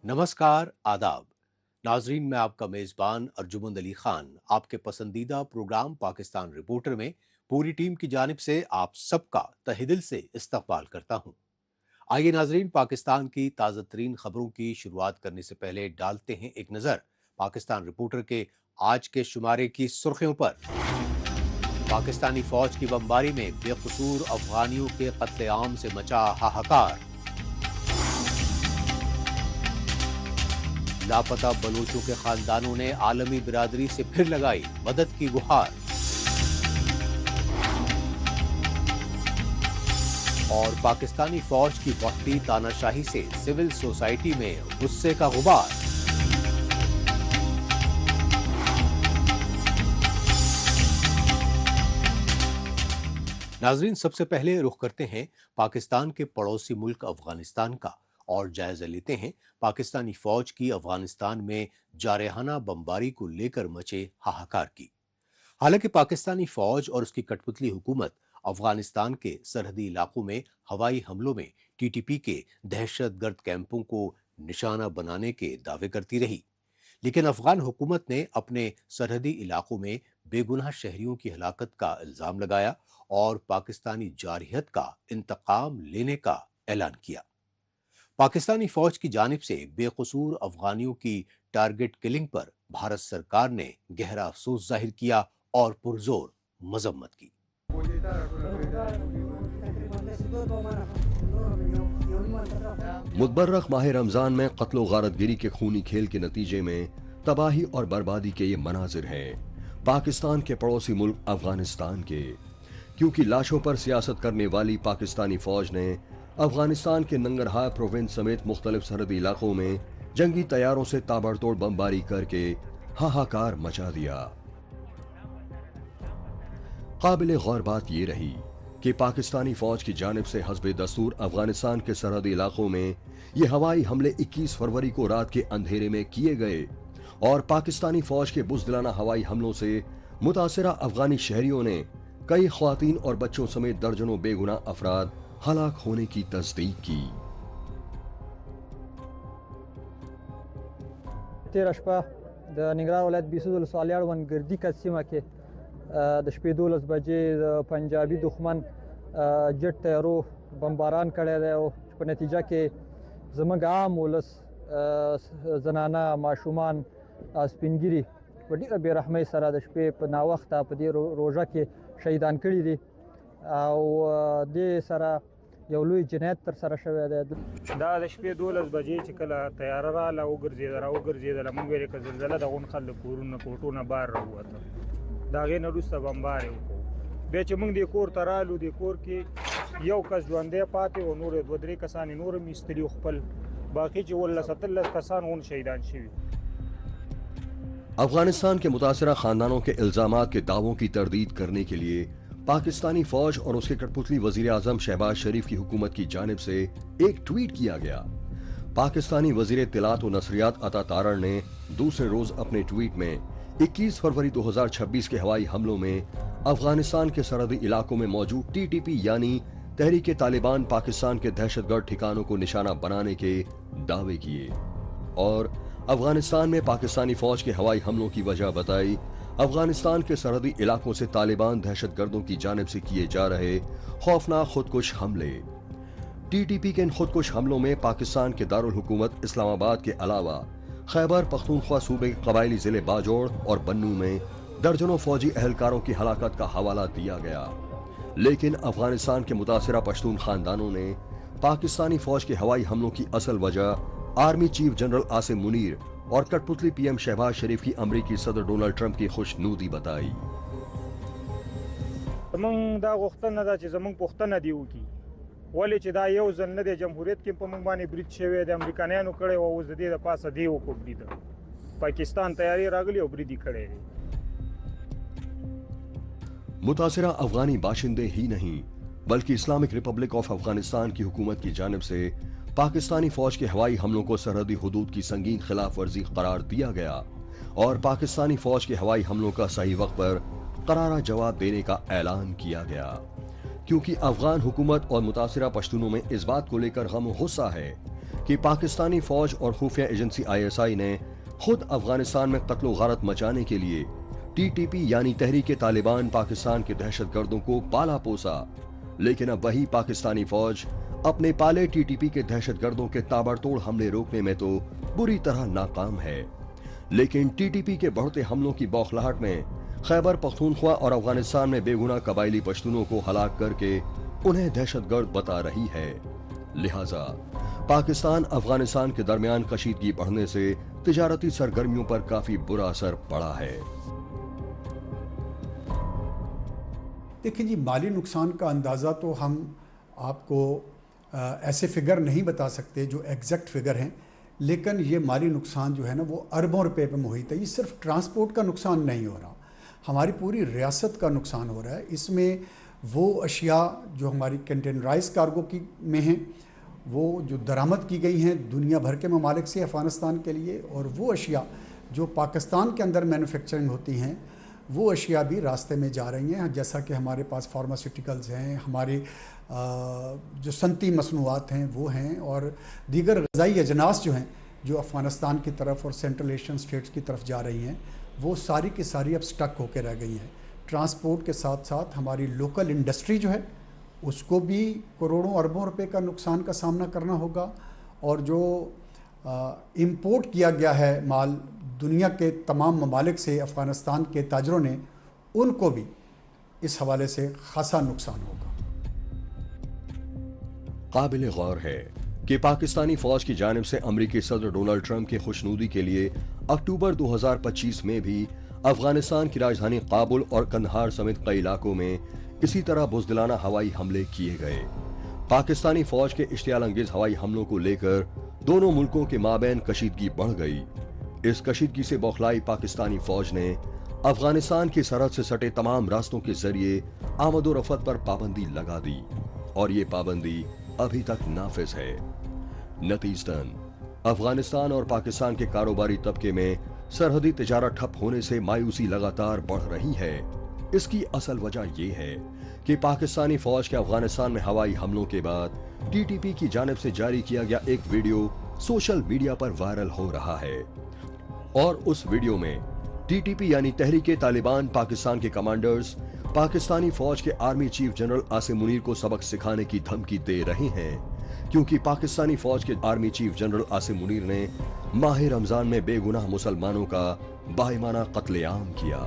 नमस्कार, आदाब। नाजरीन, मैं आपका मेज़बान अर्जुमंद अली खान आपके पसंदीदा प्रोग्राम पाकिस्तान रिपोर्टर में पूरी टीम की जानिब से आप सबका तहे दिल से इस्तकबाल करता हूं। आइए नाजरीन, पाकिस्तान की ताज़ा तरीन खबरों की शुरुआत करने से पहले डालते हैं एक नज़र पाकिस्तान रिपोर्टर के आज के शुमारे की सुर्खियों पर। पाकिस्तानी फौज की बमबारी में बेकसूर अफगानियों के कत्लेआम से मचा हाहाकार। लापता बलोचों के खानदानों ने आलमी बिरादरी से फिर लगाई मदद की गुहार। और पाकिस्तानी फौज की बढ़ती तानाशाही से सिविल सोसाइटी में गुस्से का गुबार। नाजरीन, सबसे पहले रुख करते हैं पाकिस्तान के पड़ोसी मुल्क अफगानिस्तान का और जायजा लेते हैं पाकिस्तानी फौज की अफगानिस्तान में जारहाना बमबारी को लेकर मचे हाहाकार की। हालांकि पाकिस्तानी फौज और उसकी कठपुतली हुकूमत अफगानिस्तान के सरहदी इलाकों में हवाई हमलों में टीटीपी के दहशतगर्द कैंपों को निशाना बनाने के दावे करती रही, लेकिन अफगान हुकूमत ने अपने सरहदी इलाकों में बेगुनाह शहरियों की हलाकत का इल्जाम लगाया और पाकिस्तानी जारहियत का इंतकाम लेने का ऐलान किया। पाकिस्तानी फौज की जानिब से बेकसूर अफगानियों की टारगेट किलिंग पर भारत सरकार ने गहरा अफसोस जाहिर किया और पुरजोर मजम्मत की। मुतबर्रक माह रमजान में कत्ल गारतगिरी के खूनी खेल के नतीजे में तबाही और बर्बादी के ये मनाजिर हैं पाकिस्तान के पड़ोसी मुल्क अफगानिस्तान के, क्योंकि लाशों पर सियासत करने वाली पाकिस्तानी फौज ने अफगानिस्तान के नंगरहार प्रोविंस समेत मुख्तलिफ सरहदी इलाकों में जंगी तैयारों से ताबड़तोड़ बमबारी करके हाहाकार मचा दिया। काबिल गौर बात यह रही कि पाकिस्तानी फौज की जानिब से हस्बे दस्तूर अफगानिस्तान के सरहदी इलाकों में ये हवाई हमले 21 फरवरी को रात के अंधेरे में किए गए और पाकिस्तानी फौज के बुज़दिलाना हवाई हमलों से मुतासिरा अफगानी शहरियों ने कई ख्वातीन और बच्चों समेत दर्जनों बेगुनाह अफराद हलाक होने की तस्दीक की। तेरह شپه د ننګرهار ولایت بیسود ولسوالۍ اړوند ګردي کد سیمه کې د شپې 12 بجې د پنجابي دښمن جټ تیارو بمباران کړی دی او په نتیجه کې زموږ عام ولس زنانه ماشومان سپینګیري په ډېره بېرحمۍ سره د شپې په ناوخته په دې روژه کې شهیدان کړي دي او دې سره یو لوی جنایت تر سره شوی دی. دا د شپې 12 بجې چې کله تیاره رااله وګرځېدله موږ ویلې که زلزله د غون خلک کورونه کوټونه بار راووته، د هغې نه وروسته بمبار یې وکړو. بیا چې موږ دې کور ته رالو، دې کور کې یو کس ژوندی پاتې و، نور 2-3 کسان یې نور هم ایستلي وو خپل، باقي چې 17 کسان غون شهیدان شوي. अफगानिस्तान के मुतासरा खानदानों के इल्जामात के दावों की तरदीद करने के लिए पाकिस्तानी फौज और उसके कठपुतली वजीर आजम शहबाज शरीफ की हुकूमत की जानिब से एक ट्वीट किया गया। पाकिस्तानी वजीर इत्तलात व नसरियात अता तारड़ ने दूसरे रोज अपने ट्वीट में 21 फरवरी 2026 के हवाई हमलों में अफगानिस्तान के सरहदी इलाकों में मौजूद टीटीपी यानी तहरीक तालिबान पाकिस्तान के दहशतगर्द ठिकानों को निशाना बनाने के दावे किए और अफगानिस्तान में पाकिस्तानी फौज के हवाई हमलों की वजह बताई अफगानिस्तान के सरहदी इलाकों से तालिबान दहशतगर्दों की जानिब से किए जा रहे खौफनाक खुदकुश हमले। टीटीपी के इन खुदकुश हमलों में पाकिस्तान के दारुल हुकूमत इस्लामाबाद के अलावा खैबर पख्तूनख्वा सूबे के कबायली जिले बाजोड़ और बन्नू में दर्जनों फौजी अहलकारों की हलाकत का हवाला दिया गया, लेकिन अफगानिस्तान के मुतासिरा पश्तून खानदानों ने पाकिस्तानी फौज के हवाई हमलों की असल वजह army chief general Asim Munir और कठपुतली पीएम शहबाज शरीफ की अमरीकी सदर डोनाल्ड ट्रंप की खुशनुदी बताई। زمونږ دا غوښتنه ده چې زمونږ پوښتنه دې وکړي ولې چې دا یو ځل نه دی جمهوریت کې په موږ باندې برید شوی دی، امریکایانو کړی و، اوس د دې دپاسه دې وکړو برید، پاکستان تیاری راغلی او برید یې کړی دی. मुतासिरा अफगानी बाशिंदे ही नहीं बल्कि इस्लामिक रिपब्लिक ऑफ अफगानिस्तान की हुकूमत की जानिब से पाकिस्तानी फौज के हवाई हमलों को सरहदी हुदूद की संगीन खिलाफ वर्जी करार दिया गया और पाकिस्तानी फौज के हवाई हमलों का सही वक्त पर करारा जवाब देने का ऐलान किया गया। क्योंकि अफगान हुकूमत और मुतासिरा पश्तूनों में इस बात को लेकर गम गुस्सा है कि पाकिस्तानी फौज और खुफिया एजेंसी ISI ने खुद अफगानिस्तान में कत्लो गारत मचाने के लिए TTP यानी तहरीक तालिबान पाकिस्तान के दहशतगर्दों को पाला पोसा, लेकिन अब वही पाकिस्तानी फौज अपने पाले TTP के दहशतगर्दों के ताबड़तोड़ हमले रोकने में तो बुरी तरह नाकाम है। लेकिन TTP के बढ़ते हमलों की बौखलाहट में खैबर पख्तूनख्वा और अफगानिस्तान में बेगुनाह कबायली पश्तूनों को हलाक करके उन्हें दहशतगर्द बता रही है। लिहाजा पाकिस्तान अफगानिस्तान के दरमियान कशीदगी बढ़ने से तिजारती सरगर्मियों पर काफी बुरा असर पड़ा है। देखिए जी, माली नुकसान का अंदाज़ा तो हम आपको ऐसे फिगर नहीं बता सकते जो एग्जैक्ट फिगर हैं, लेकिन ये माली नुकसान जो है ना वो अरबों रुपए पे मुहित है। ये सिर्फ ट्रांसपोर्ट का नुकसान नहीं हो रहा, हमारी पूरी रियासत का नुकसान हो रहा है। इसमें वो अशिया जो हमारी कंटेनराइज कार्गो की में हैं, वो जो दरामद की गई हैं दुनिया भर के ममालिक से अफ़गानिस्तान के लिए, और वो अशिया जो पाकिस्तान के अंदर मैन्युफैक्चरिंग होती हैं वो अशिया भी रास्ते में जा रही हैं। जैसा कि हमारे पास फार्मास्यूटिकल्स हैं, हमारे जो सनती मसनूआत हैं वो हैं, और दीगर ग़िज़ाई अजनास जो हैं जो अफ़गानिस्तान की तरफ और सेंट्रल एशियन स्टेट्स की तरफ जा रही हैं, वो सारी की सारी अब स्टक होकर रह गई हैं। ट्रांसपोर्ट के साथ साथ हमारी लोकल इंडस्ट्री जो है उसको भी करोड़ों अरबों रुपए का नुकसान का सामना करना होगा, और जो इंपोर्ट किया गया है माल दुनिया के तमाम ममालिक से अफ़गानिस्तान के ताजरों ने, उनको भी इस हवाले से खासा नुकसान होगा। काबिल गौर है कि पाकिस्तानी फौज की जानिब से अमरीकी सदर डोनाल्ड ट्रंप की खुशनुदी के लिए अक्टूबर 2025 में भी अफगानिस्तान की राजधानी काबुल और कंधार समेत कई इलाकों में इसी तरह बुज़दिलाना हवाई हमले किए गए। पाकिस्तानी फौज के इश्तियाल अंगेज हवाई हमलों को लेकर दोनों मुल्कों के माबैन कशीदगी बढ़ गई। इस कशीदगी से बौखलाई पाकिस्तानी फौज ने अफगानिस्तान की सरहद से सटे तमाम रास्तों के जरिए आमद और रफ्त पर पाबंदी लगा दी, और ये पाबंदी अभी तक नाफिज है। नतीजतन अफगानिस्तान और पाकिस्तान के कारोबारी तबके में सरहदी तिजारत ठप होने से मायूसी लगातार बढ़ रही है। इसकी असल वजह यह है कि पाकिस्तानी फौज के अफगानिस्तान में हवाई हमलों के बाद TTP की जानिब से जारी किया गया एक वीडियो सोशल मीडिया पर वायरल हो रहा है, और उस वीडियो में TTP यानी तहरीक तालिबान पाकिस्तान के कमांडर्स पाकिस्तानी फौज के army chief general Asim Munir को सबक सिखाने की धमकी दे रहे हैं, क्योंकि पाकिस्तानी फौज के army chief general Asim Munir ने माह रमजान में बेगुनाह मुसलमानों का बाइमाना कत्लेआम किया।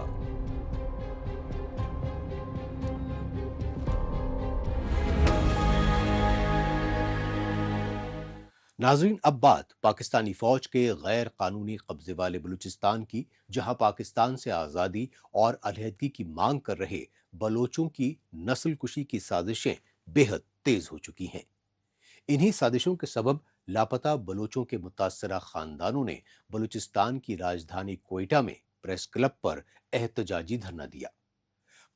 नाजरीन, अब बात पाकिस्तानी फौज के गैर कानूनी कब्जे वाले बलूचिस्तान की, जहां पाकिस्तान से आज़ादी और अलहदगी की मांग कर रहे बलोचों की नस्ल कुशी की साजिशें बेहद तेज हो चुकी हैं। इन्हीं साजिशों के सबब लापता बलोचों के मुतासरा खानदानों ने बलूचिस्तान की राजधानी कोयटा में प्रेस क्लब पर एहतजाजी धरना दिया।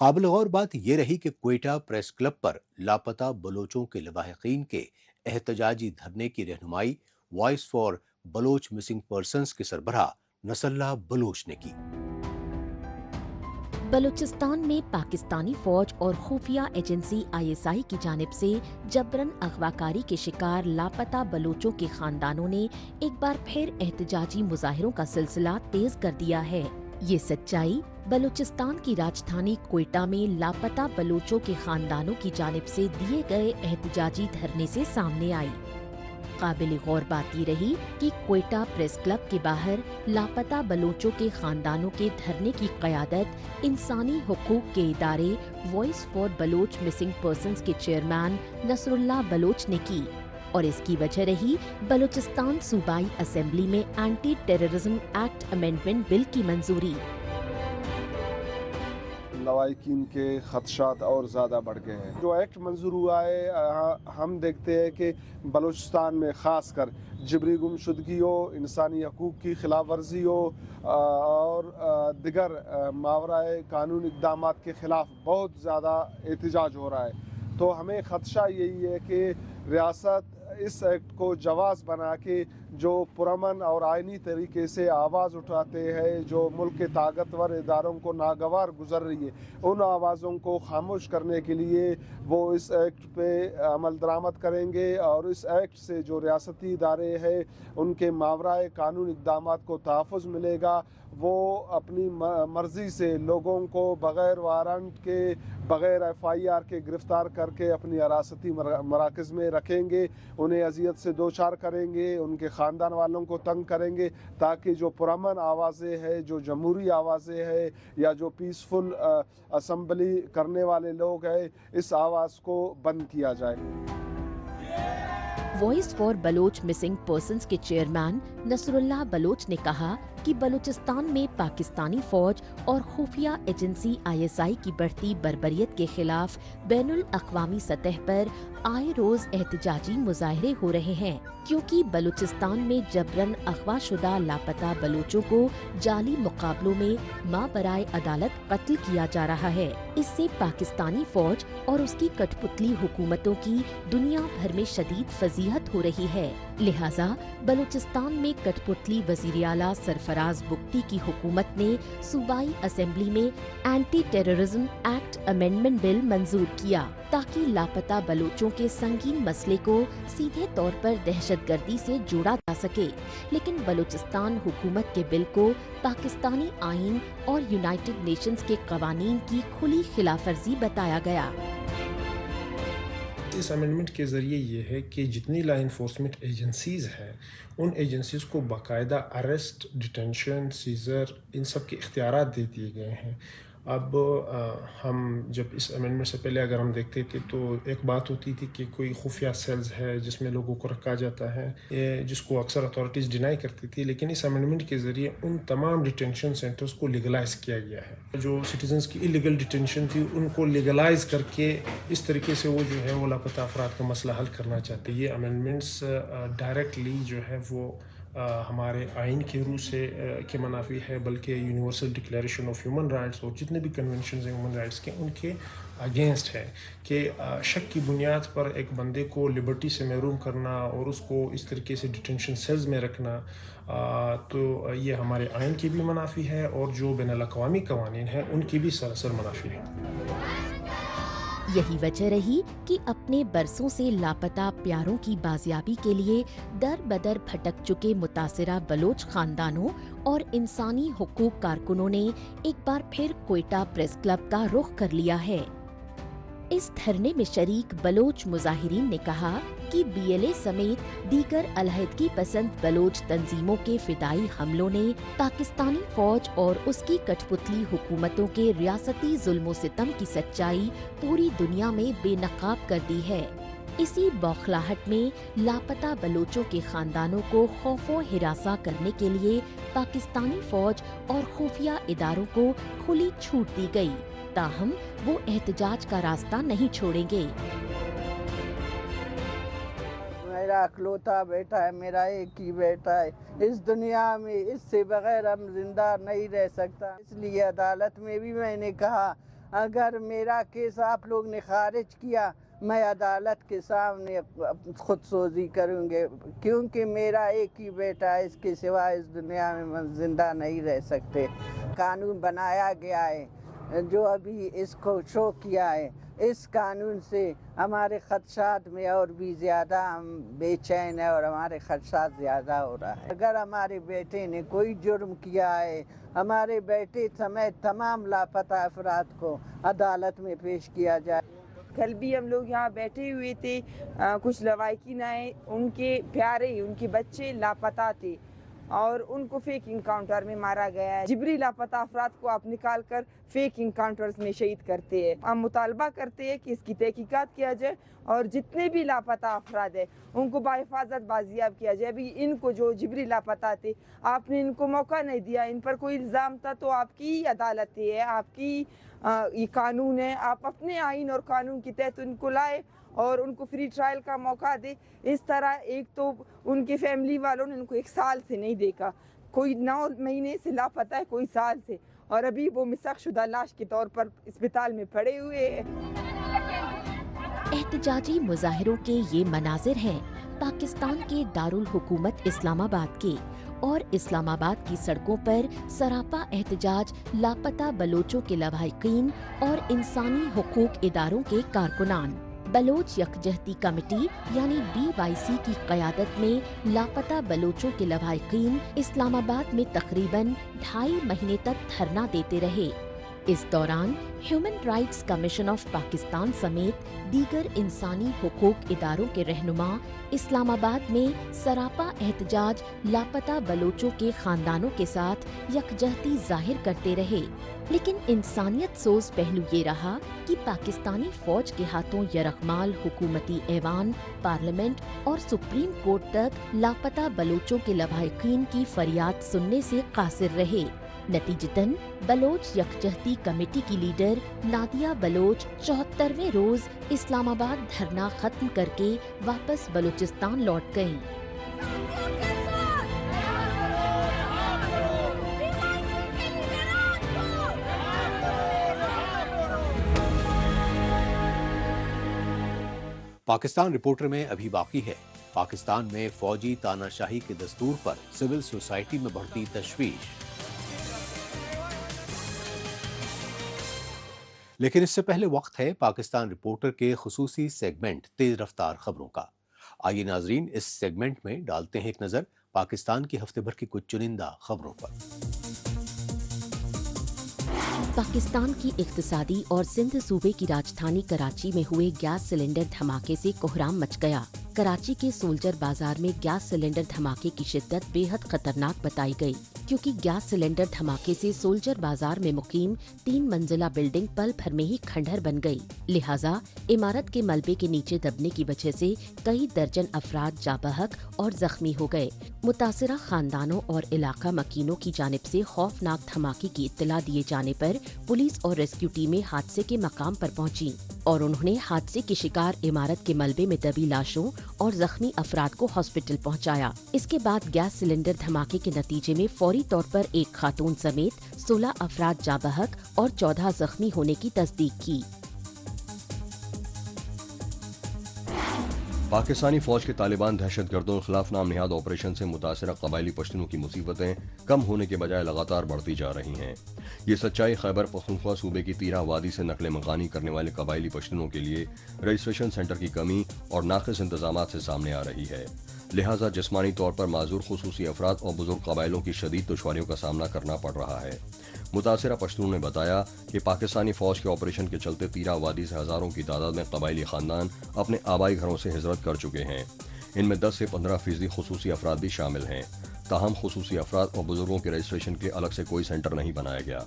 काबिल गौर बात यह रही कि कोयटा प्रेस क्लब पर लापता बलोचों के लवाहिकीन के एहतजाजी धरने की रहनुमाई voice for Baloch missing persons के सरबराह नसल्ला बलोच ने की। बलूचिस्तान में पाकिस्तानी फौज और खुफिया एजेंसी ISI की जानिब से जबरन अगवाकारी के शिकार लापता बलोचों के खानदानों ने एक बार फिर एहतजाजी मुजाहिरों का सिलसिला तेज कर दिया है। ये सच्चाई बलूचिस्तान की राजधानी कोयटा में लापता बलोचों के खानदानों की जानिब से दिए गए एहतजाजी धरने से सामने आई। काबिल गौर बात ये रही कि कोयटा प्रेस क्लब के बाहर लापता बलोचों के खानदानों के धरने की क़यादत इंसानी हुकूक के इदारे voice for Baloch missing persons के चेयरमैन नसरुल्लाह बलोच ने की, और इसकी वजह रही बलूचिस्तान सूबाई असेंबली में anti terrorism act amendment bill की मंजूरी। लवाहिकीन के खदशात और ज़्यादा बढ़ गए हैं। जो एक्ट मंजूर हुआ है, हम देखते हैं कि बलूचिस्तान में ख़ासकर जबरी गुमशुदगी हो, इंसानी हकूक़ की खिलाफ वर्जी हो और दिगर मावराए कानून इक़दाम के ख़िलाफ़ बहुत ज़्यादा एहतजाज हो रहा है। तो हमें ख़दशा यही है कि रियासत इस एक्ट को जवाज़ बना के जो पुरअमन और आइनी तरीके से आवाज़ उठाते हैं, जो मुल्क के ताकतवर इदारों को नागवार गुजर रही है, उन आवाज़ों को खामोश करने के लिए वो इस एक्ट पे अमल दरामद करेंगे और इस एक्ट से जो रियासती इदारे हैं उनके मावराए कानून इक़दामात को तहफ़्फ़ुज़ मिलेगा। वो अपनी मर्ज़ी से लोगों को बग़ैर वारंट के, बग़ैर FIR के गिरफ़्तार करके अपनी हिरासती मराकज़ में रखेंगे, उन्हें अज़ियत से दो चार करेंगे, उनके ख़ानदान वालों को तंग करेंगे, ताकि जो पुरअमन आवाज़ें हैं, जो जमहूरी आवाज़ें हैं या जो पीसफुल असम्बली करने वाले लोग हैं, इस आवाज़ को बंद किया जाए। Voice for Baloch missing persons के चेयरमैन नसरुल्लाह बलोच ने कहा कि बलूचिस्तान में पाकिस्तानी फौज और खुफिया एजेंसी ISI की बढ़ती बर्बरियत के खिलाफ बैनुल अक़वामी सतह पर आए रोज एहतजाजी मुजाहरे हो रहे हैं, क्योंकि बलूचिस्तान में जबरन अगवा शुदा लापता बलोचों को जाली मुकाबलों में माबराए अदालत कत्ल किया जा रहा है। इससे पाकिस्तानी फौज और उसकी कठपुतली हुकूमतों की दुनिया भर में शदीद फजीहत हो रही है। लिहाजा बलूचिस्तान में कठपुतली वज़ीर आला सरफराज बुगटी की हुकूमत ने सूबाई असेंबली में anti terrorism act amendment bill मंजूर किया, ताकि लापता बलोचों के संगीन मसले को सीधे तौर पर दहशतगर्दी से जोड़ा जा सके। लेकिन बलूचिस्तान हुकूमत के बिल को पाकिस्तानी आईन और यूनाइटेड नेशंस के कवानीन की खुली खिलाफवर्जी बताया गया। इस अमेंडमेंट के ज़रिए ये है कि जितनी लॉ इन्फोर्समेंट एजेंसीज़ हैं उन एजेंसीज़ को बाकायदा अरेस्ट, डिटेंशन, सीज़र, इन सब के इख्तियारात दे दिए गए हैं। अब हम जब इस अमेंडमेंट से पहले अगर हम देखते थे तो एक बात होती थी कि कोई खुफिया सेल्स है जिसमें लोगों को रखा जाता है, जिसको अक्सर अथॉरिटीज़ डिनाई करती थी, लेकिन इस अमेंडमेंट के ज़रिए उन तमाम डिटेंशन सेंटर्स को लीगलाइज़ किया गया है। जो सिटीजन्स की इलीगल डिटेंशन थी उनको लीगलाइज़ करके इस तरीके से वो जो है वो लापता अफराद का मसला हल करना चाहते हैं। ये अमेंडमेंट्स डायरेक्टली जो है वो हमारे आइन के रूह से के मनाफी है, बल्कि universal declaration of human rights और जितने भी कन्वेंशन हैं ह्यूमन राइट्स के उनके अगेंस्ट है कि शक की बुनियाद पर एक बंदे को लिबर्टी से महरूम करना और उसको इस तरीके से डिटेंशन सेल्स में रखना, तो ये हमारे आइन की भी मनाफी है और जो बैनुल अक़वामी कवानीन हैं उनकी भी सरासर मनाफी है। यही वजह रही कि अपने बरसों से लापता प्यारों की बाजियाबी के लिए दर बदर भटक चुके मुतासिरा बलोच खानदानों और इंसानी हुकूक कारकुनों ने एक बार फिर क्वेटा प्रेस क्लब का रुख कर लिया है। इस धरने में शरीक बलोच मुजाहिरीन ने कहा कि BLA समेत दीगर अलहदगी पसंद बलोच तंजीमों के फिदाई हमलों ने पाकिस्तानी फौज और उसकी कठपुतली हुकूमतों के रियासती जुल्मो सितम की सच्चाई पूरी दुनिया में बेनकाब कर दी है। इसी बौखलाहट में लापता बलोचों के खानदानों को खौफो हिरासा करने के लिए पाकिस्तानी फौज और खुफिया इदारों को खुली छूट दी गई, ताहम वो एहतजाज का रास्ता नहीं छोड़ेंगे। मेरा अकलौता बेटा है, मेरा एक ही बेटा है इस दुनिया में, इससे बगैर हम जिंदा नहीं रह सकता। इसलिए अदालत में भी मैंने कहा अगर मेरा केस आप लोग ने खारिज किया मैं अदालत के सामने खुदसोजी करूँगे, क्योंकि मेरा एक ही बेटा है, इसके सिवा इस दुनिया में हम जिंदा नहीं रह सकते। कानून बनाया गया है जो अभी इसको शो किया है, इस कानून से हमारे खदशात में और भी ज़्यादा हम बेचैन है और हमारे खदशात ज़्यादा हो रहा है। अगर हमारे बेटे ने कोई जुर्म किया है, हमारे बेटे समेत तमाम लापता अफराद को अदालत में पेश किया जाए। कल भी हम लोग यहाँ बैठे हुए थे, कुछ लवाकिन आए, उनके प्यारे उनके बच्चे लापता थे और उनको फेक इनकाउंटर में मारा गया है। जिबरी लापता अफराद को आप निकाल कर फेक इनकाउंटर्स में शहीद करते हैं। हम मुतालबा करते हैं कि इसकी तहकीकात किया जाए और जितने भी लापता अफराद है उनको बाहिफाजत बाजियाब किया जाए। अभी इनको जो जिबरी लापता थे आपने इनको मौका नहीं दिया, इन पर कोई इल्ज़ाम था तो आपकी ही अदालत है, आपकी ये कानून है, आप अपने आइन और कानून के तहत उनको लाए और उनको फ्री ट्रायल का मौका दे। इस तरह एक तो उनके फैमिली वालों ने उनको 1 साल से नहीं देखा, कोई 9 महीने से लापता है, कोई साल से, और अभी वो मिसक शुदा लाश के तौर पर अस्पताल में पड़े हुए हैं। एहतजाजी मुजाहिरों के ये मनाजिर हैं पाकिस्तान के दारुल हुकूमत इस्लामाबाद के और इस्लामाबाद की सड़कों पर सरापा एहतजाज लापता बलोचों के लवाहिकीन और इंसानी हुकूक इदारों के कारकुनान। बलोच यकजहती कमेटी यानी BYC की क़यादत में लापता बलोचों के लवाहिकीन इस्लामाबाद में तकरीबन 2.5 महीने तक धरना देते रहे। इस दौरान human rights commission of Pakistan समेत दीगर इंसानी हुकूक इदारों के रहनुमा इस्लामाबाद में सरापा एहतजाज लापता बलोचों के खानदानों के साथ यकजहती जाहिर करते रहे। लेकिन इंसानियत सोज पहलू ये रहा कि पाकिस्तानी फौज के हाथों यरगमाल हुकूमती ऐवान, पार्लियामेंट और सुप्रीम कोर्ट तक लापता बलोचों के लवाहिकीन की फरियाद सुनने से कासिर रहे। नतीजतन बलोच यकजहती कमेटी की लीडर नादिया बलोच 74वें रोज इस्लामाबाद धरना खत्म करके वापस बलूचिस्तान लौट गईं। पाकिस्तान रिपोर्टर में अभी बाकी है पाकिस्तान में फौजी तानाशाही के दस्तूर पर सिविल सोसाइटी में बढ़ती तशवीश। लेकिन इससे पहले वक्त है पाकिस्तान रिपोर्टर के खुसूसी सेगमेंट तेज रफ्तार खबरों का। आइए नाजरीन, इस सेगमेंट में डालते हैं एक नजर पाकिस्तान की हफ्ते भर की कुछ चुनिंदा खबरों पर। पाकिस्तान की इक्तिसादी और सिंध सूबे की राजधानी कराची में हुए गैस सिलेंडर धमाके से कोहराम मच गया। कराची के सोल्जर बाजार में गैस सिलेंडर धमाके की शिद्दत बेहद खतरनाक बताई गई, क्योंकि गैस सिलेंडर धमाके से सोल्जर बाजार में मुकीम 3 मंजिला बिल्डिंग पल भर में ही खंडहर बन गई। लिहाजा इमारत के मलबे के नीचे दबने की वजह से कई दर्जन अफराद जाबहक और जख्मी हो गए। मुतासिरा खानदानों और इलाका मकीनों की जानिब से खौफनाक धमाके की इत्तला दिए जाने पर पुलिस और रेस्क्यू टीमें हादसे के मकाम पर पहुंची और उन्होंने हादसे की शिकार इमारत के मलबे में दबी लाशों और जख्मी अफराद को हॉस्पिटल पहुंचाया। इसके बाद गैस सिलेंडर धमाके के नतीजे में फौरी तौर पर एक खातून समेत 16 अफराद जाबहक और 14 जख्मी होने की तस्दीक की। पाकिस्तानी फौज के तालिबान दहशतगर्दों के खिलाफ नाम निहाद ऑपरेशन से मुतासिरा कबायली पश्तूनों की मुसीबतें कम होने के बजाय लगातार बढ़ती जा रही हैं। ये सच्चाई खैबर पख्तूनख्वा सूबे की तीरा वादी से नकल मकानी करने वाले कबायली पश्तूनों के लिए रजिस्ट्रेशन सेंटर की कमी और नाक़िस इंतजामात से सामने आ रही है। लिहाजा जिस्मानी तौर पर माजूर खुसूसी अफराद और बुजुर्ग कबायलों की शदीद दुश्वारियों का सामना करना पड़ रहा है। मुतासिरा पश्तून ने बताया कि पाकिस्तानी फौज के ऑपरेशन के चलते तीरा वादी से हजारों की तादाद में कबायली खानदान अपने आबाई घरों से हिजरत कर चुके हैं। इनमें 10 से 15% खुसूसी अफराद भी शामिल हैं। ताहम खुसूसी अफराद और बुजुर्गों के रजिस्ट्रेशन के अलग से कोई सेंटर नहीं बनाया गया।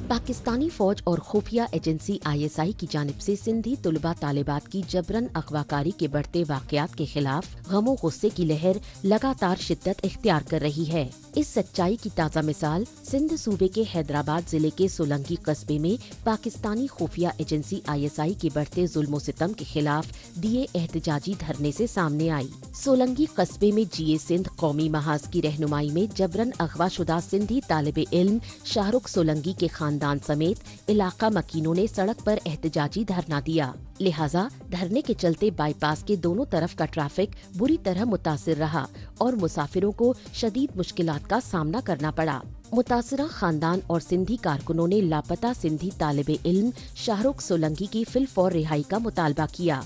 पाकिस्तानी फौज और खुफिया एजेंसी ISI की जानिब से सिंधी तुलबा तालिबात की जबरन अगवाकारी के बढ़ते वाकयात के खिलाफ गमो गुस्से की लहर लगातार शिद्दत इख्तियार कर रही है। इस सच्चाई की ताज़ा मिसाल सिंध सूबे के हैदराबाद जिले के सोलंगी कस्बे में पाकिस्तानी खुफिया एजेंसी ISI के बढ़ते जुल्म सितम के खिलाफ दिए एहतजाजी धरने से सामने आई। सोलंगी कस्बे में GA सिंध कौमी महाज की रहनुमाई में जबरन अगवाशुदा सिंधी तालिबे इल्म शाहरुख सोलंगी के खानदान समेत इलाका मकीनों ने सड़क पर एहतजाजी धरना दिया। लिहाजा धरने के चलते बाईपास के दोनों तरफ का ट्रैफिक बुरी तरह मुतासिर रहा और मुसाफिरों को शदीद मुश्किलात का सामना करना पड़ा। मुतासिरा खानदान और सिंधी कारकुनों ने लापता सिंधी तालिबे इल्म शाहरुख सोलंगी की फिलफौर रिहाई का मुतालबा किया।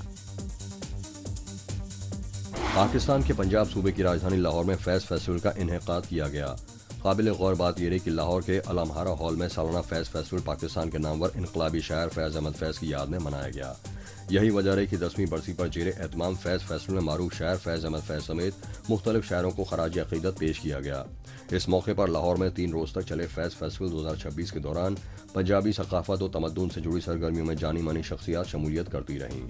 पाकिस्तान के पंजाब सूबे की राजधानी लाहौर में फैज़ फेस्टिवल का इन्हेकाद किया गया। काबिल गौर बात यह है कि लाहौर के अलमहारा हॉल में सालाना फैज़ फेस्टिवल पाकिस्तान के नामवर इनकलाबी शायर फैज़ अहमद फैज़ की याद में मनाया गया। यही वजह रही कि 10वीं बरसी पर जेर एहतमाम फैज़ फेस्टिवल में मारूफ शायर फैज़ अहमद फैज़ समेत मुख्तलिफ शायरों को खराज अक़ीदत पेश किया गया। इस मौके पर लाहौर में 3 रोज़ तक चले फैज़ फेस्टिवल 2026 के दौरान पंजाबी सकाफत और तमद्दुन से जुड़ी सरगर्मियों में जानी मानी शख्सियात शमूलियत करती रहीं।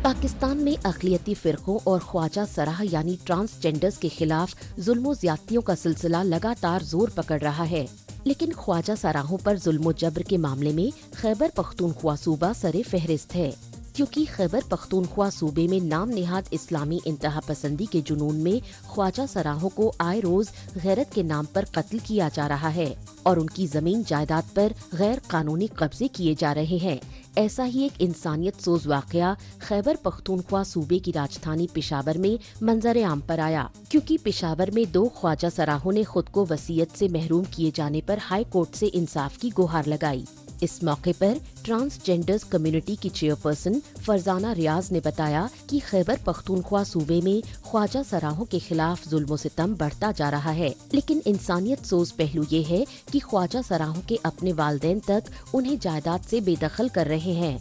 पाकिस्तान में अक़लियती फ़िरक़ों और ख्वाजा सराह यानी ट्रांसजेंडर्स के खिलाफ जुल्म ज़्यादतियों का सिलसिला लगातार जोर पकड़ रहा है। लेकिन ख्वाजा सराहों पर जुल्म जबर के मामले में खैबर पख्तूनख्वा सूबा सरे फहरिस्त है। क्योंकि खैबर पख्तूनख्वा सूबे में नाम नेहाद इस्लामी इंतहा पसंदी के जुनून में ख्वाजा सराहों को आए रोज गैरत के नाम पर कत्ल किया जा रहा है और उनकी जमीन जायदाद पर गैर कानूनी कब्जे किए जा रहे हैं। ऐसा ही एक इंसानियत सोज वाकया खैबर पख्तूनख्वा सूबे की राजधानी पेशावर में मंजर आम पर आया, क्योंकि पेशावर में 2 ख्वाजा सराहों ने खुद को वसीयत से महरूम किए जाने पर हाई कोर्ट से इंसाफ की गुहार लगाई। इस मौके पर ट्रांसजेंडर्स कम्युनिटी की चेयरपर्सन फरजाना रियाज ने बताया कि खैबर पख्तूनख्वा सूबे में ख्वाजा सराहों के खिलाफ जुल्म सितम बढ़ता जा रहा है, लेकिन इंसानियत सोज पहलू ये है कि ख्वाजा सराहों के अपने वालिदैन तक उन्हें जायदाद से बेदखल कर रहे हैं।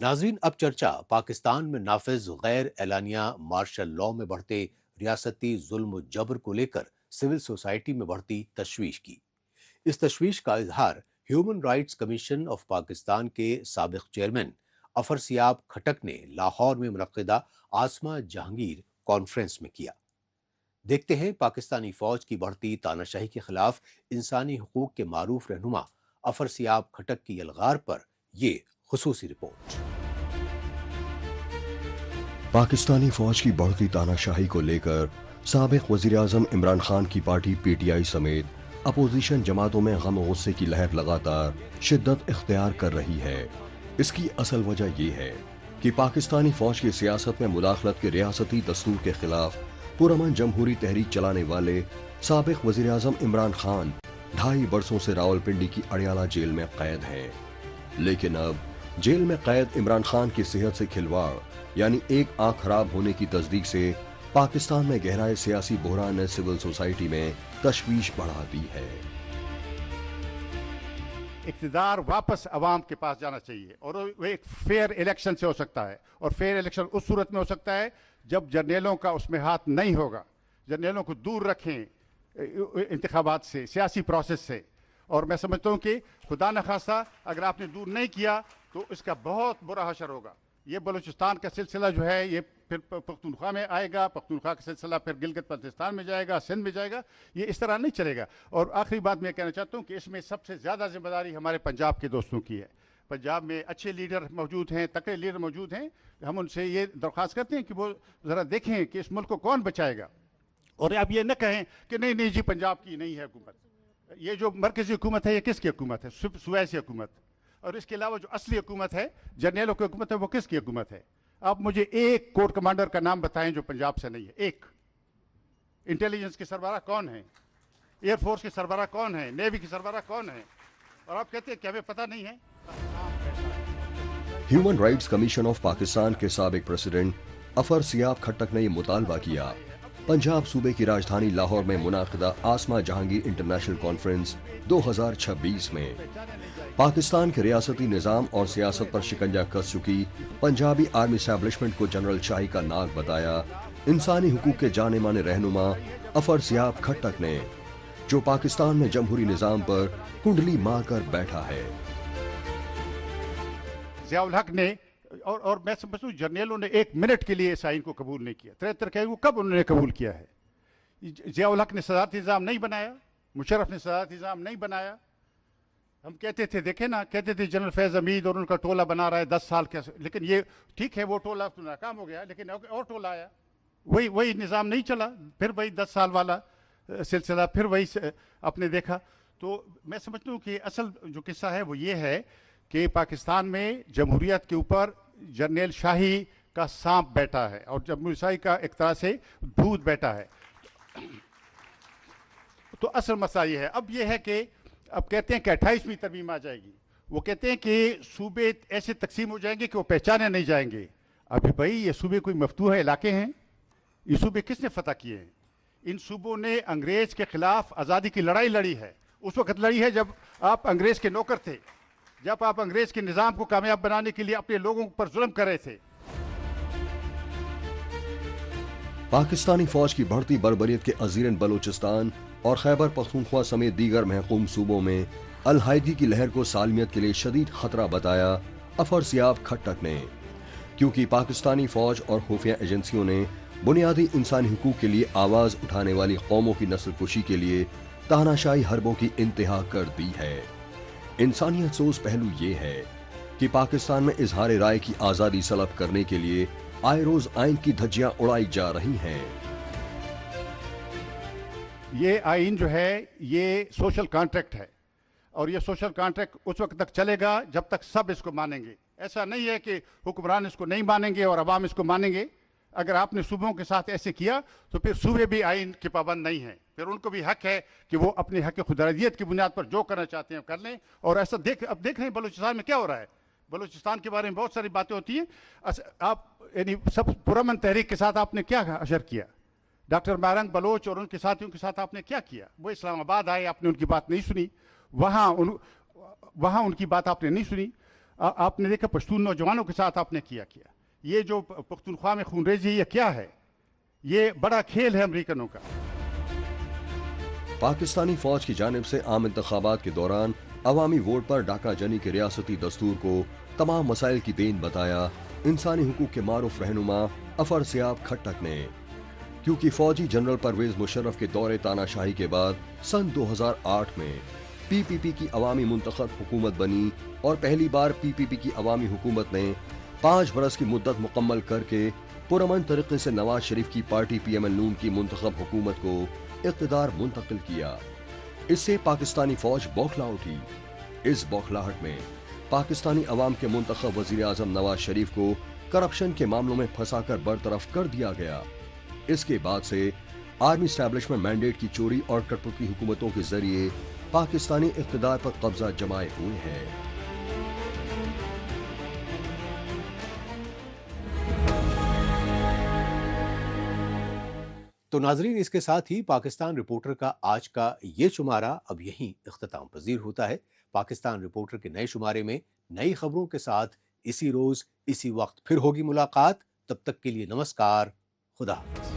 नाज़रीन, अब चर्चा पाकिस्तान में नाफिज गैर एलानिया मार्शल लॉ में बढ़ते रियासती जुल्म जबर को लेकर सिविल सोसाइटी में बढ़ती तशवीश की। इस तशवीश का इजहार human rights commission of Pakistan के साबिक चेयरमैन अफरसियाब खटक ने लाहौर में मुनक्किदा आसमा जहांगीर कॉन्फ्रेंस में किया। देखते हैं पाकिस्तानी फौज की बढ़ती तानाशाही के खिलाफ इंसानी हुकूक के मारूफ रहनुमा अफरसियाब खटक की यलगार पर ये खुसूसी रिपोर्ट। पाकिस्तानी फौज की बढ़ती तानाशाही को लेकर साबिक वजीर आजम इमरान खान की पार्टी PTI समेत अपोजिशन जमातों में गम और गुस्से की लहर लगातार शिद्दत इख्तियार कर रही है। इसकी असल वजह यह है कि पाकिस्तानी फौज की सियासत में मुदाखलत के रियासती दस्तूर के खिलाफ पुरअमन जमहूरी तहरीक चलाने वाले साबिक वजीर आजम इमरान खान 2.5 बरसों से रावलपिंडी की अड़ियाला जेल में कैद हैं। लेकिन अब जेल में कैद इमरान खान की सेहत से खिलवाड़ यानी एक आंख खराब होने की तस्दीक से पाकिस्तान में गहराए सियासी बहरान ने सिविल सोसाइटी में तशवीश बढ़ा दी है। इक़्तिदार वापस अवाम के पास जाना चाहिए और वो एक फेयर इलेक्शन से हो सकता है, और फेयर इलेक्शन उस सूरत में हो सकता है जब जर्नलों का उसमें हाथ नहीं होगा। जर्नलों को दूर रखें इंतखाबात से, सियासी प्रोसेस से। और मैं समझता हूँ कि खुदा न खास्ता अगर आपने दूर नहीं किया तो इसका बहुत बुरा हशर होगा। ये बलूचिस्तान का सिलसिला जो है ये फिर पख्तूनख्वा में आएगा, पख्तूनख्वा का सिलसिला फिर गिलगित बल्तिस्तान में जाएगा, सिंध में जाएगा। ये इस तरह नहीं चलेगा। और आखिरी बात मैं कहना चाहता हूँ कि इसमें सबसे ज़्यादा जिम्मेदारी हमारे पंजाब के दोस्तों की है। पंजाब में अच्छे लीडर मौजूद हैं, तकड़े लीडर मौजूद हैं। हम उनसे ये दरख्वास्त करते हैं कि वो ज़रा देखें कि इस मुल्क को कौन बचाएगा। और आप ये न कहें कि नहीं नहीं जी पंजाब की नहीं है हुकूमत। ये जो मरकज़ी हुकूमत है ये किसकी हुकूमत है? सुवैसी हुकूमत। और इसके अलावा जो असली हुकूमत है, जर्नलों की हुकूमत है, वो किसकी हुकूमत है? आप मुझे एक कोर कमांडर का नाम बताएं जो पंजाब से नहीं है। एक। इंटेलिजेंस के सरबराह कौन है? एयरफोर्स के सरबराह कौन है? नेवी के सरबराह कौन है? और आप कहते हैं कि हमें पता नहीं है। Human rights commission of Pakistan के साबिक प्रेसिडेंट अफरसियाब खट्टक ने यह मुतालबा किया पंजाब सूबे की राजधानी लाहौर में मुनाकिदा आसमा जहांगीर इंटरनेशनल कॉन्फ्रेंस 2026 में पाकिस्तान के रियासती निजाम और सियासत पर शिकंजा कस चुकी पंजाबी आर्मी एस्टैब्लिशमेंट को जनरल शाही का नाक बताया इंसानी हुकूक के जाने माने रहनुमा अफरसियाब खट्टक ने, जो पाकिस्तान में जमहूरी निजाम पर कुंडली मारकर बैठा है। ज़ियाउल हक ने और मैं समझता हूँ जर्नलों ने 1 मिनट के लिए इस आइन को कबूल नहीं किया। 73 के वो कब उन्होंने कबूल किया है? ज़ियाउल हक ने सदारती निज़ाम नहीं बनाया, मुशर्रफ ने सदारती निज़ाम नहीं बनाया। हम कहते थे, देखे ना, कहते थे जनरल फैज़ हमीद और उनका टोला बना रहा है 10 साल के, लेकिन ये ठीक है वो टोला तो नाकाम हो गया, लेकिन और टोला आया, वही निज़ाम नहीं चला, फिर वही 10 साल वाला सिलसिला, फिर वही आपने देखा। तो मैं समझता हूँ कि असल जो किस्सा है वो ये है कि पाकिस्तान में जमहूरियत के ऊपर जर्नल शाही का सांप बैठा है और जमहूरी शाही का एक तरह से भूत बैठा है। तो असल मसला ये है। अब ये है कि अब कहते हैं कि 28वीं तरमीम आ जाएगी। वो कहते हैं कि सूबे ऐसे तकसीम हो जाएंगे कि वो पहचाने नहीं जाएंगे। अभी भाई ये सूबे कोई मफतूह इलाके हैं? ये सूबे किसने फतह किए हैं? इन सूबों ने अंग्रेज के खिलाफ आज़ादी की लड़ाई लड़ी है। उस वक्त लड़ी है जब आप अंग्रेज के नौकर थे, जब आप अंग्रेज के निज़ाम को कामयाब बनाने के लिए अपने लोगों पर जुल्म कर रहे थे। पाकिस्तानी फौज की बढ़ती बर्बरियत के अजीरन बलूचिस्तान और खैबर पख्तूनख्वा समेत दीगर महकूम सूबों में अलहायदगी की लहर को सालमियत के लिए शदीद खतरा बताया अफरसियाब खट्टक ने, क्योंकि पाकिस्तानी फौज और खुफिया एजेंसियों ने बुनियादी इंसानी हुकूक के लिए आवाज उठाने वाली कौमों की नस्ल कुशी के लिए तानाशाही हरबों की इंतहा कर दी है। इंसानियत सोच पहलू ये है कि पाकिस्तान में इजहार राय की आजादी सलब करने के लिए आए रोज आइन की धज्जियां उड़ाई जा रही हैं। ये आइन जो है ये सोशल कॉन्ट्रैक्ट है, और ये सोशल कॉन्ट्रैक्ट उस वक्त तक चलेगा जब तक सब इसको मानेंगे। ऐसा नहीं है कि हुक्मरान इसको नहीं मानेंगे और अवाम इसको मानेंगे। अगर आपने सूबों के साथ ऐसे किया तो फिर सूबे भी आइन के पाबंद नहीं हैं, फिर उनको भी हक है कि वो अपने हक खुदराजियत की बुनियाद पर जो करना चाहते हैं कर लें। और ऐसा अब देख रहे हैं बलूचिस्तान में क्या हो रहा है। बलूचिस्तान के बारे में बहुत सारी बातें होती हैं। आप यानी सब पुरअमन तहरीक के साथ आपने क्या अशर किया, डॉक्टर मारंग बलोच और उनके साथियों के साथ आपने क्या किया। वो इस्लामाबाद आए, आपने उनकी बात नहीं सुनी, वहाँ उनकी बात आपने नहीं सुनी। आपने देखा पश्तून नौजवानों के साथ आपने किया। ये जो पख्तूनख्वा में खूनरेजी है, ये क्या है? ये बड़ा खेल है अमेरिकनों का। पाकिस्तानी फौज की जानिब से आम इंतखाबात के दौरान अवामी वोट पर डाका जनी के रियासती दस्तूर को तमाम मसाइल की देन बताया इंसानी हुकूक के मारूफ रहनुमा अफर सियाब खट्टक ने, क्योंकि फौजी जनरल परवेज मुशर्रफ के दौरे तानाशाही के बाद सन 2008 में पीपीपी की अवामी मुंतखब हुकूमत बनी और पहली बार पीपीपी की अवामी हुकूमत ने 5 बरस की मुद्दत मुकम्मल करके पुरअमन तरीके से नवाज शरीफ की पार्टी पीएमएल नून की मुंतखब हुकूमत को इक़्तिदार मुंतकिल किया। इससे पाकिस्तानी फौज बौखला उठी। इस बौखलाहट में पाकिस्तानी अवाम के मुंतखब वजीर आजम नवाज शरीफ को करप्शन के मामलों में फंसाकर बरतरफ कर दिया गया। इसके बाद से आर्मी एस्टैब्लिशमेंट मैंडेट की चोरी और कठपुतली हुकूमतों के जरिए पाकिस्तानी इक़्तिदार पर कब्जा जमाए हुए हैं। तो नाजरीन, इसके साथ ही पाकिस्तान रिपोर्टर का आज का ये शुमारा अब यहीं इख्तिताम पजीर होता है। पाकिस्तान रिपोर्टर के नए शुमारे में नई खबरों के साथ इसी रोज इसी वक्त फिर होगी मुलाकात। तब तक के लिए नमस्कार, खुदा हाफिज।